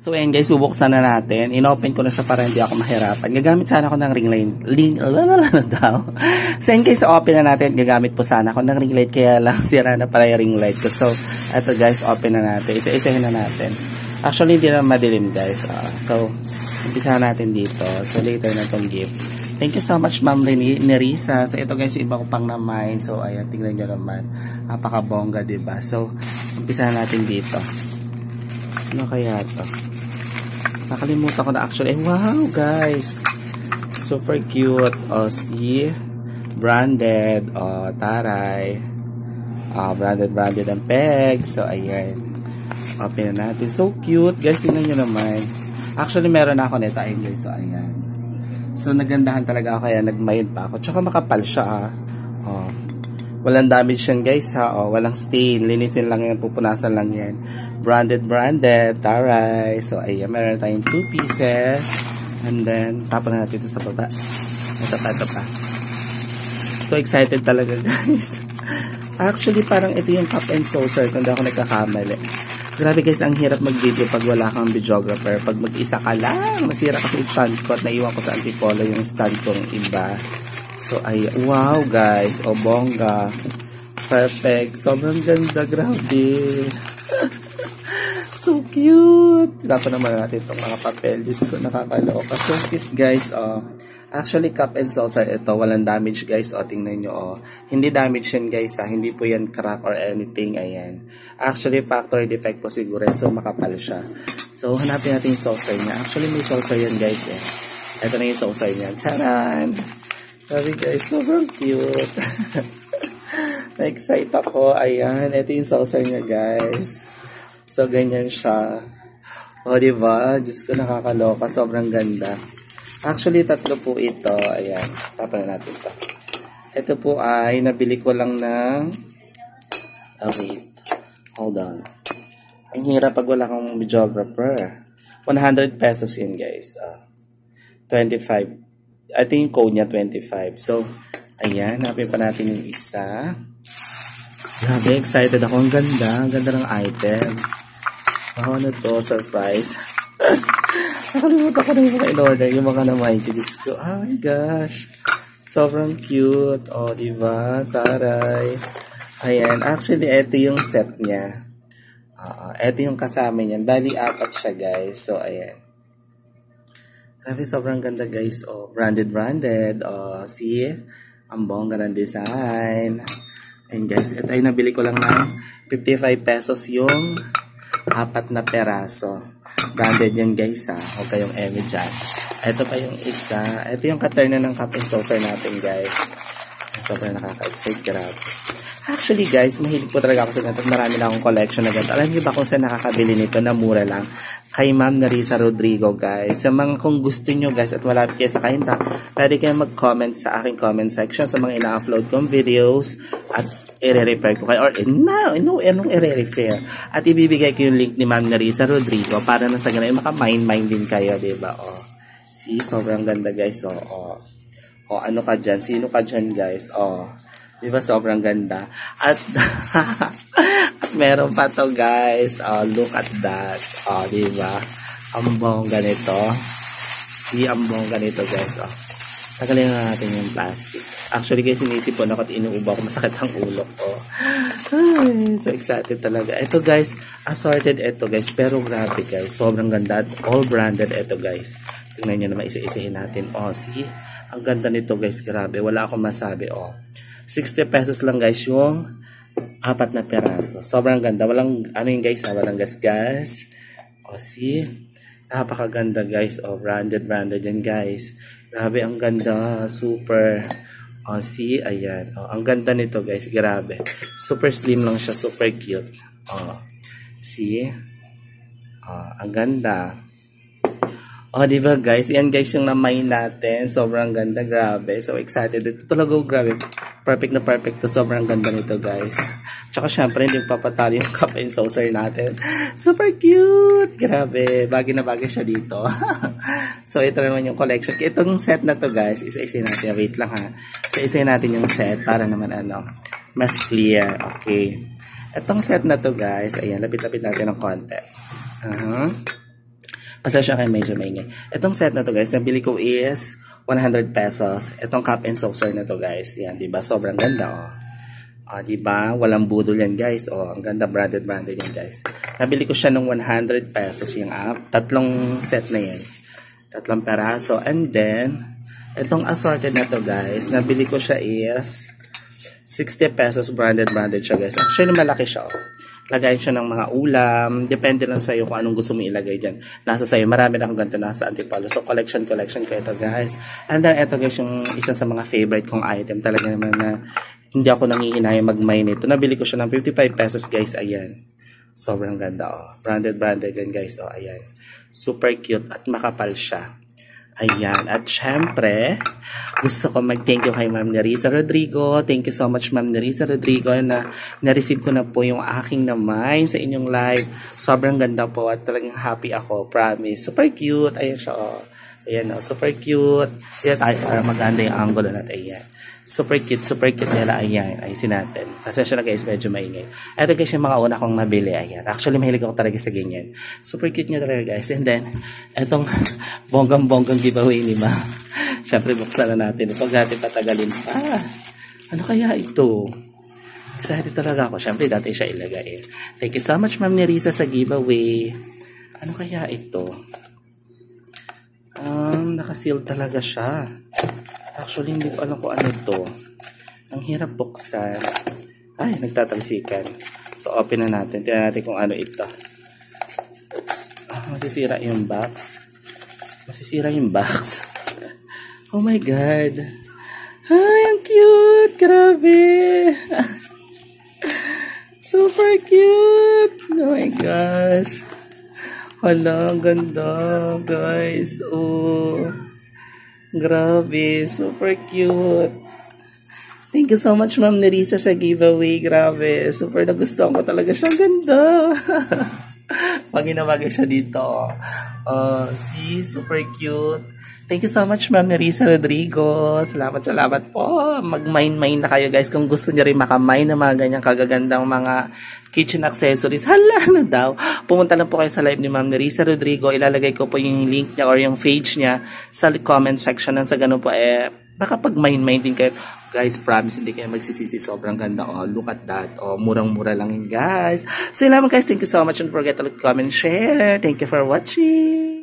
So ayan guys, bubuksan na natin. Inopen ko na siya para hindi ako mahirapan. Gagamit sana ako ng ring light. So ayan guys, open na natin. Gagamit po sana ako ng ring light. Kaya lang sira na pala yung ring light ko. So eto guys, open na natin. Isa-isahin na natin. Actually hindi na madilim guys. So umpisa natin dito. So later na tong gift. Thank you so much Ma'am Nerissa. So ito guys, yung iba ko pang naman. So ayan, tingnan nyo naman. Napakabongga, diba? So umpisa natin dito. Ano kaya to? Nakalimutan ko na actually. Wow guys, super cute. See, branded. Taray. Branded ang peg. So ayan, open na natin. So cute guys, tingnan nyo naman. Actually meron na ako nito. Ayun guys, so ayan. So nagandahan talaga ako, kaya nagmayad pa ako. Tsaka makapal siya. Walang damage yan guys ha. Walang stain. Linisin lang yan. Pupunasan lang yan. Branded. Taray. So ayan. Meron tayong 2 pieces. And then tapon na natin ito sa baba. Ito pa. So excited talaga guys. Actually parang ito yung cup and saucer kung di ako nagkakamali. Grabe guys, ang hirap mag-video pag wala kang videographer. Pag mag-isa ka lang. Nasira kasi stand ko at naiwan ko sa Antipolo yung stand kong iba. So, ay, wow guys. Bongga. Perfect. Sobrang ganda. Grabe. So cute. Dapat naman natin itong mga papel. Diyos ko, nakakaloka. So cute guys. Actually, cup and saucer ito. Walang damage guys. Tingnan nyo. Hindi damage yan guys. Hindi po yan crack or anything. Ayan. Actually, factory defect po siguro. So, makapal siya. So, hanapin natin yung saucer niya. Actually, may saucer yan guys. Ito na yung saucer niya. Charan! Sabi guys, sobrang cute. Na-excite ako. Ayan, ito yung saucer niya guys. So, ganyan siya. Diba? Diyos ko, nakakaloka. Sobrang ganda. Actually, 3 po ito. Ayan, tapan na natin ito. Ito po ay nabili ko lang ng... wait. Hold on. Ang hirap pag wala kang videographer. 100 pesos yun guys. 25. I think yung code niya 25. So, ayan. Hanapin pa natin yung isa. Grabe, excited ako. Ang ganda. Ang ganda ng item. Wow, ano to? Surprise. Nakalimutan ko na yung mga in-order. Yung mga naman. Diyos ko. Oh my gosh. Sobrang cute. Diba? Taray. Ayan. Actually, ito yung set niya. Ito yung kasama niyan. Bali, 4 siya guys. So, ayan. Grabe, sobrang ganda guys. Branded. See? Ang bongga ng design. And guys, ito ay nabili ko lang ng 55 pesos yung 4 na peraso. Branded yan guys ha. Huwag kayong eme dyan. Ito pa yung isa. Ito yung katerna ng cup and saucer natin guys. Sobrang nakaka-excite. Grabe. Actually guys, mahilig po talaga ako sa ganito. Marami na akong collection na ganito. Alam niyo ba kung saan nakakabili nito na mura lang? Kay Ma'am Nerissa Rodrigo guys. Sa mga kung gusto nyo guys at malapit kayo sa kahinta, pwede kayo mag-comment sa aking comment section sa mga ina-upload kong videos at i-repair ko kayo. Or anong i-repair? At ibibigay ko yung link ni Ma'am Nerissa Rodrigo para na sa ganun maka-mind din kayo, diba? See, sobrang ganda guys. Ano ka dyan? Sino ka dyan guys? Diba sobrang ganda? At meron pa to guys. Look at that. Diba? Ang bongga nito. See, ang bongga nito guys. Tagalin na natin yung plastic. Actually guys, sinisipon ako at inuubo ako. Masakit ang ulo ko. Ay, so excited talaga. Ito guys, assorted ito guys. Pero grabe guys. Sobrang ganda. All branded ito guys. Tingnan nyo naman, isa-isahin natin. See? Ang ganda nito guys. Grabe. Wala akong masabi. 60 pesos lang guys yung 4 na peraso. Sobrang ganda. Walang, ano yung guys, walang gas. See? Napakaganda guys. Branded yan guys. Grabe, ang ganda. Super. See? Ayan. Ang ganda nito guys. Grabe. Super slim lang siya. Super cute. See? Ang ganda. Diba guys? Yan guys yung namay natin. Sobrang ganda. Grabe. So excited. Ito talaga grabe. Perfect na perfect to. Sobrang ganda nito guys. Tsaka syempre hindi papatalo yung cup and saucer natin. Super cute. Grabe. Bagay na bagay siya dito. So ito naman yung collection. Itong set na to guys. Isa-isa natin. Wait lang ha. Isa-isa natin yung set para naman mas clear. Okay. Itong set na to guys. Ayan. Lapit-lapit natin ng konti. Pasensya kayo, medyo maingay. Itong set na to guys, nabili ko is 100 pesos. Itong cup and saucer na to guys. Yan, diba? Sobrang ganda, oh. Diba? Walang budol yan guys. Oh, ang ganda, branded yan guys. Nabili ko siya ng 100 pesos yung app. Tatlong set na yan. Tatlong peraso. And then, itong assorted na to guys, nabili ko siya is 60 pesos, branded siya guys. Actually, malaki siya, oh. Lagayin siya ng mga ulam. Depende lang sa'yo kung anong gusto mo ilagay dyan. Nasa sa'yo. Marami na akong ganito nasa Antipolo. So, collection ko ito, guys. And then, ito guys, yung isa sa mga favorite kong item. Talaga naman na hindi ako nangihinayang mag-mine ito. Nabili ko siya ng 55 pesos, guys. Ayan. Sobrang ganda, oh. Branded yan, guys. Oh, ayan. Super cute at makapal siya. Ayan. At syempre, gusto ko mag-thank you kay Ma'am Nerissa Rodrigo. Thank you so much, Ma'am Nerissa Rodrigo, na na-receive ko na po yung aking naman sa inyong live. Sobrang ganda po at talagang happy ako. Promise. Super cute. Ayan siya, oh. Ayan, oh. Super cute. Ayan, para maganda yung angulo natin. Ayan. Super cute nila. Ayan, ayusin natin. Pasensya na guys, medyo maingay. Ito guys yung mga una kong nabili. Ayan. Actually, mahilig ako talaga sa ganyan. Super cute niya talaga guys. And then, etong bonggang giveaway ni Ma. Siyempre, buksan na natin. Huwag natin patagalin. Ano kaya ito? Excited talaga ako. Siyempre, dati siya ilagay. Thank you so much, Ma'am Nerissa, sa giveaway. Ano kaya ito? Nakaseal talaga siya. Actually, hindi ko alam kung ano ito. Ang hirap buksan. Ay, nagtatalsikan. So, open na natin. Tingnan natin kung ano ito. Oops. Masisira yung box. Oh my God. Ay, ang cute. Grabe. Super cute. Oh my gosh. Hala, ang ganda, guys. Oh. Grabe, super cute. Thank you so much, Ma'am Nerissa, sa giveaway. Grabe, super nagustuhan ko talaga siya. Ganda. Pag-inawagay siya dito. See, super cute. Thank you so much, Ma'am Nerissa Rodrigo. Salamat po. Mag-mine na kayo, guys. Kung gusto niyo rin makamine ng mga ganyang kagagandang mga kitchen accessories, hala na daw. Pumunta lang po kayo sa live ni Ma'am Nerissa Rodrigo. Ilalagay ko po yung link niya or yung page niya sa comment section. Nang sa ganun po, baka pag-mine din kayo. Guys, promise, hindi kayo magsisisi. Sobrang ganda. Oh, look at that. Oh, murang-mura lang yun, guys. So, yun naman, guys. Thank you so much. Don't forget to like, comment, share. Thank you for watching.